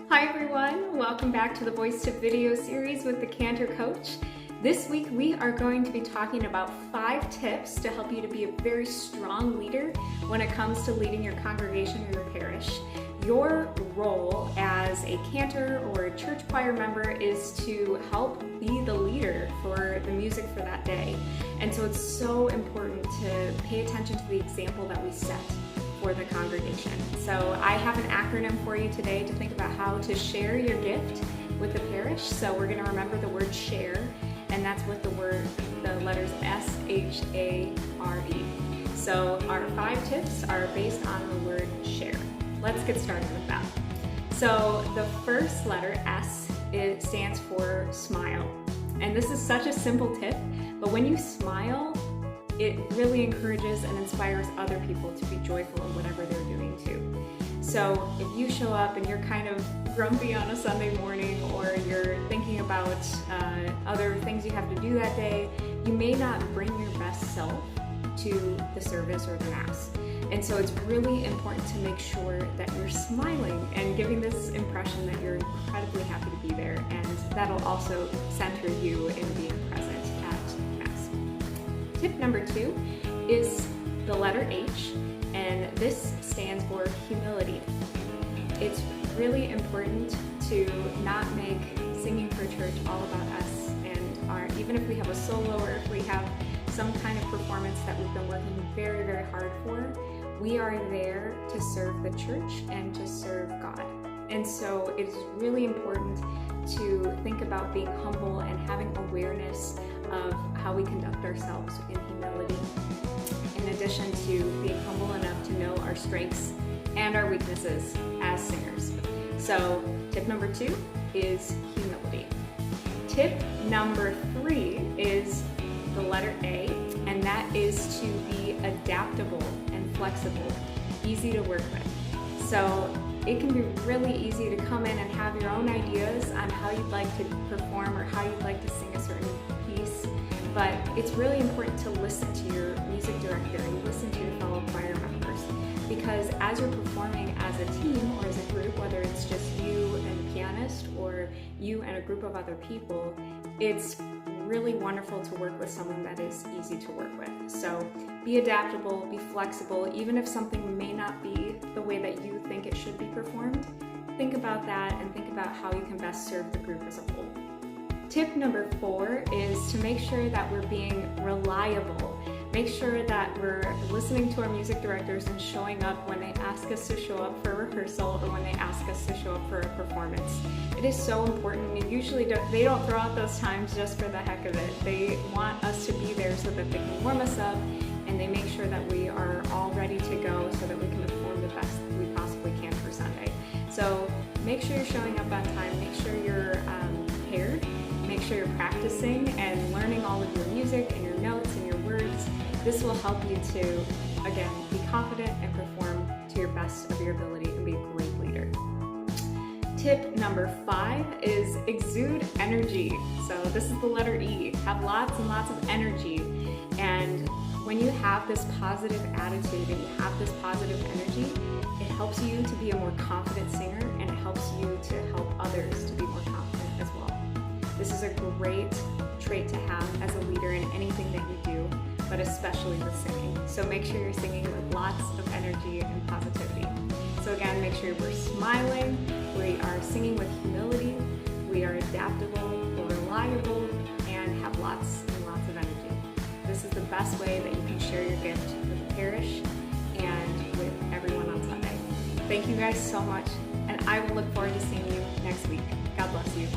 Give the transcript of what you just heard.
Hi everyone, welcome back to the Voice Tip video series with the Cantor Coach. This week we are going to be talking about 5 tips to help you to be a very strong leader when it comes to leading your congregation or your parish. Your role as a cantor or a church choir member is to help be the leader for the music for that day. And so it's so important to pay attention to the example that we set for the congregation. So I have an acronym for you today to think about how to share your gift with the parish. So we're going to remember the word share, and that's with the letters S-H-A-R-E. So our 5 tips are based on the word share. Let's get started with that. So the first letter, S, it stands for smile. And this is such a simple tip, but when you smile, it really encourages and inspires other people to be joyful in whatever they're doing too. So if you show up and you're kind of grumpy on a Sunday morning, or you're thinking about other things you have to do that day, you may not bring your best self to the service or the Mass. And so it's really important to make sure that you're smiling and giving this impression that you're incredibly happy to be there, and that'll also center you in being present at Mass. Tip number 2 is the letter H, and this stands for humility. It's really important to not make singing for church all about us and even if we have a solo or if we have some kind of performance that we've been working very, very hard for, we are there to serve the church and to serve God. And so it's really important to think about being humble and having awareness of how we conduct ourselves in humility, in addition to being humble enough to know our strengths and our weaknesses as singers. So tip number 2 is humility. Tip number 3 is the letter A, and that is to be adaptable and flexible, easy to work with. So it can be really easy to come in and have your own ideas on how you'd like to perform or how you'd like to sing a certain piece, but it's really important to listen to your music director and listen to your fellow choir members, because as you're performing as a team or as a group, whether it's just you and the pianist or you and a group of other people, it's really wonderful to work with someone that is easy to work with. So be adaptable, be flexible, even if something may not be the way that you think it should be performed. Think about that and think about how you can best serve the group as a whole. Tip number 4 is to make sure that we're being reliable. Make sure that we're listening to our music directors and showing up when they ask us to show up for rehearsal or when they ask us to show up for a performance. It is so important. And usually they don't throw out those times just for the heck of it. They want us to be there so that they can warm us up, and they make sure that we are all ready to go so that we can perform the best we possibly can for Sunday. So make sure you're showing up on time. Make sure you're prepared. Make sure you're practicing and learning all of your music and your notes and your words. This will help you to, again, be confident and perform to your best of your ability and be a great leader. Tip number 5 is exude energy. So this is the letter E. Have lots and lots of energy. And when you have this positive attitude and you have this positive energy, it helps you to be a more confident singer, and it helps you to help others to be more confident as well. This is a great trait to have as a leader in anything that you do, but especially with singing. So make sure you're singing with lots of energy and positivity. So again, make sure we're smiling, we are singing with humility, we are adaptable, we're reliable, and have lots and lots of energy. This is the best way that you can share your gift with the parish and with everyone on Sunday. Thank you guys so much, and I will look forward to seeing you next week. God bless you.